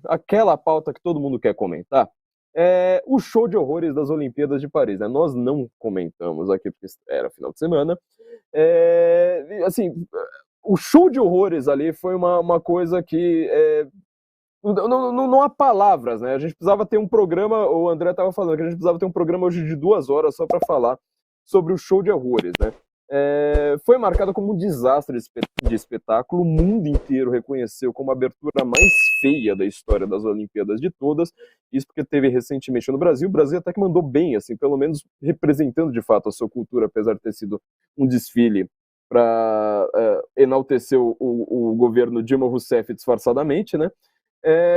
aquela pauta que todo mundo quer comentar, é o show de horrores das Olimpíadas de Paris, né? Nós não comentamos aqui porque era final de semana. Assim, o show de horrores ali foi uma coisa que não há palavras, né? A gente precisava ter um programa, o André estava falando que a gente precisava ter um programa hoje de 2 horas só para falar sobre o show de horrores, né? Foi marcado como um desastre de espetáculo, o mundo inteiro reconheceu como a abertura mais feia da história das Olimpíadas de todas, isso porque teve recentemente no Brasil, o Brasil até que mandou bem, assim, pelo menos representando de fato a sua cultura, apesar de ter sido um desfile para enaltecer o governo Dilma Rousseff disfarçadamente, né?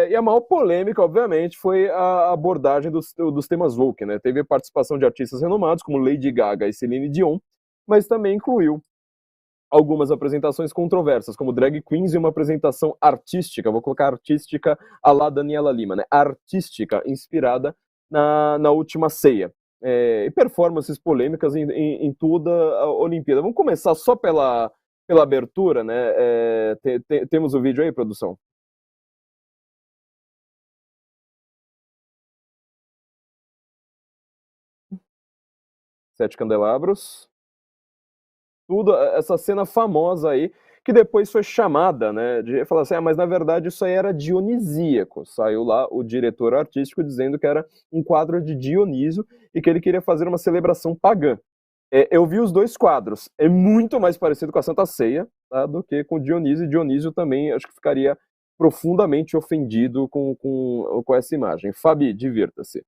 E a maior polêmica, obviamente, foi a abordagem dos temas woke, né? Teve a participação de artistas renomados, como Lady Gaga e Celine Dion, mas também incluiu algumas apresentações controversas, como drag queens e uma apresentação artística, vou colocar artística à la Daniela Lima, né? Artística, inspirada na última ceia. E performances polêmicas em toda a Olimpíada. Vamos começar só pela abertura, né? Temos o vídeo aí, produção? 7 candelabros. Tudo, essa cena famosa aí, que depois foi chamada, né, de falar assim, mas na verdade isso aí era dionisíaco. Saiu lá o diretor artístico dizendo que era um quadro de Dionísio e que ele queria fazer uma celebração pagã. Eu vi os dois quadros, é muito mais parecido com a Santa Ceia, tá, do que com Dionísio, e Dionísio também acho que ficaria profundamente ofendido com essa imagem. Fabi, divirta-se.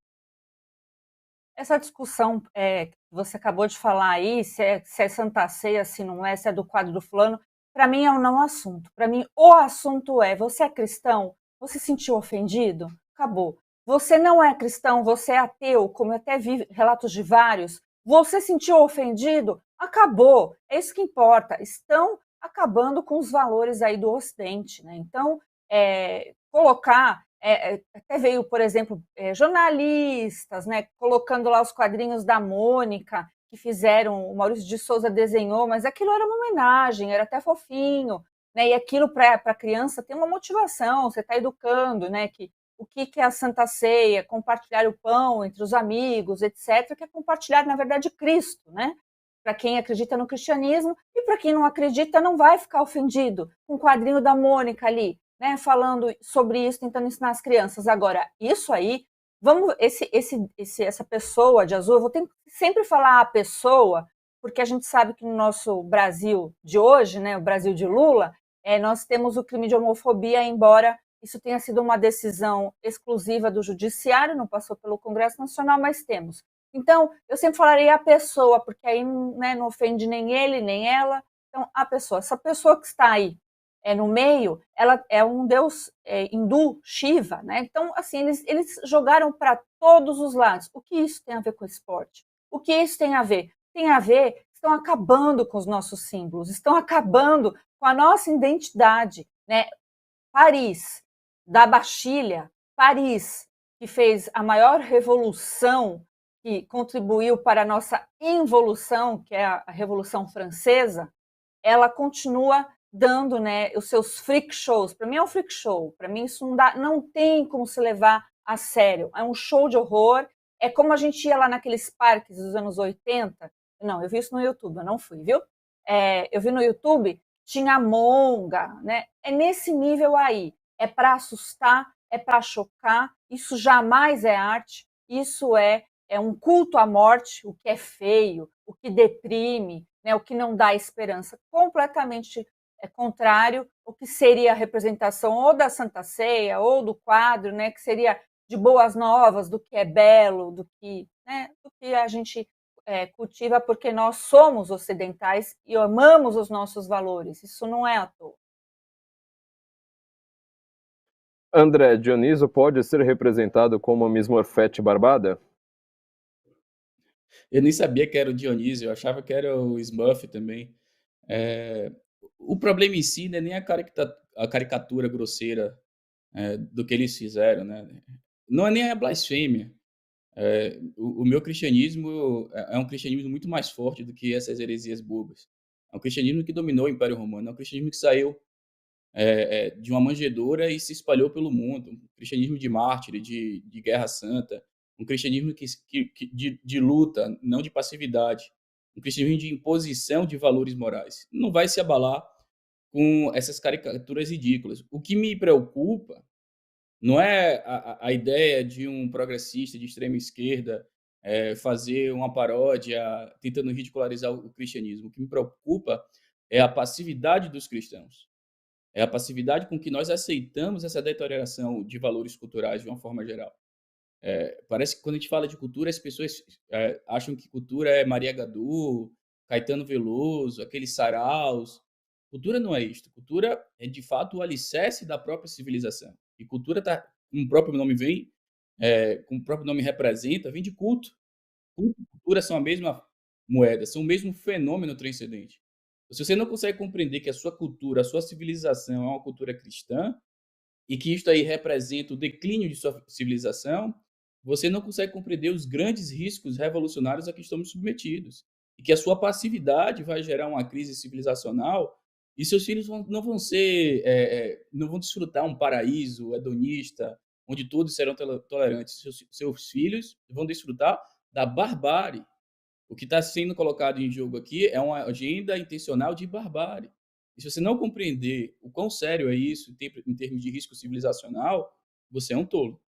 Essa discussão que você acabou de falar aí, se é Santa Ceia, se não é, se é do quadro do fulano, para mim é um não assunto. Para mim, o assunto é: você é cristão? Você se sentiu ofendido? Acabou. Você não é cristão, você é ateu, como eu até vi relatos de vários. Você se sentiu ofendido? Acabou. É isso que importa. Estão acabando com os valores aí do Ocidente, né? Então, colocar até veio, por exemplo, jornalistas, né, colocando lá os quadrinhos da Mônica, que fizeram, o Maurício de Souza desenhou, mas aquilo era uma homenagem, era até fofinho, né, e aquilo para a criança tem uma motivação, você está educando, né, que o que é a Santa Ceia, compartilhar o pão entre os amigos, etc., que é compartilhar, na verdade, Cristo, né? Para quem acredita no cristianismo, e para quem não acredita não vai ficar ofendido com o quadrinho da Mônica ali, né, falando sobre isso, tentando ensinar as crianças. Agora, isso aí, vamos, essa pessoa de azul, eu vou sempre falar a pessoa, porque a gente sabe que no nosso Brasil de hoje, né, o Brasil de Lula, nós temos o crime de homofobia, embora isso tenha sido uma decisão exclusiva do judiciário, não passou pelo Congresso Nacional, mas temos. Então, eu sempre falarei a pessoa, porque aí, né, não ofende nem ele, nem ela. Então, a pessoa, essa pessoa que está aí no meio, ela é um deus hindu, Shiva, né? Então, assim, eles jogaram para todos os lados. O que isso tem a ver com esporte? O que isso tem a ver? Tem a ver, estão acabando com os nossos símbolos, estão acabando com a nossa identidade, né? Paris, da Bastilha, Paris, que fez a maior revolução, que contribuiu para a nossa involução, que é a Revolução Francesa, ela continua dando, né, os seus freak shows. Para mim é um freak show. Para mim isso não tem como se levar a sério. É um show de horror. É como a gente ia lá naqueles parques dos anos 80. Não, eu vi isso no YouTube, eu não fui, viu? Eu vi no YouTube, tinha monga, né? É nesse nível aí. É para assustar, é para chocar. Isso jamais é arte. Isso é um culto à morte, o que é feio, o que deprime, né, o que não dá esperança, completamente contrário o que seria a representação ou da Santa Ceia ou do quadro, né, que seria de boas novas, do que é belo, do que a gente cultiva, porque nós somos ocidentais e amamos os nossos valores. Isso não é à toa. André, Dioniso pode ser representado como a Miss Morfete Barbada? Eu nem sabia que era o Dionísio, eu achava que era o Smurf também. O problema em si não é nem a caricatura grosseira do que eles fizeram, né? Não é nem a blasfêmia. O meu cristianismo é um cristianismo muito mais forte do que essas heresias bobas. É um cristianismo que dominou o Império Romano, é um cristianismo que saiu de uma manjedoura e se espalhou pelo mundo. Um cristianismo de mártir, de guerra santa, um cristianismo de luta, não de passividade, um cristianismo de imposição de valores morais. Não vai se abalar com essas caricaturas ridículas. O que me preocupa não é a ideia de um progressista de extrema esquerda fazer uma paródia tentando ridicularizar o cristianismo. O que me preocupa é a passividade dos cristãos. É a passividade com que nós aceitamos essa deterioração de valores culturais de uma forma geral. Parece que quando a gente fala de cultura, as pessoas acham que cultura é Maria Gadu, Caetano Veloso, aqueles saraus. Cultura não é isto. Cultura é, de fato, o alicerce da própria civilização. E cultura, como o próprio nome vem, como o próprio nome representa, vem de culto. Culto e cultura são a mesma moeda, são o mesmo fenômeno transcendente. Se você não consegue compreender que a sua cultura, a sua civilização é uma cultura cristã, e que isto aí representa o declínio de sua civilização, você não consegue compreender os grandes riscos revolucionários a que estamos submetidos. E que a sua passividade vai gerar uma crise civilizacional e seus filhos não vão ser, não vão desfrutar um paraíso hedonista, onde todos serão tolerantes. Seus filhos vão desfrutar da barbárie. O que está sendo colocado em jogo aqui é uma agenda intencional de barbárie. E se você não compreender o quão sério é isso em termos de risco civilizacional, você é um tolo.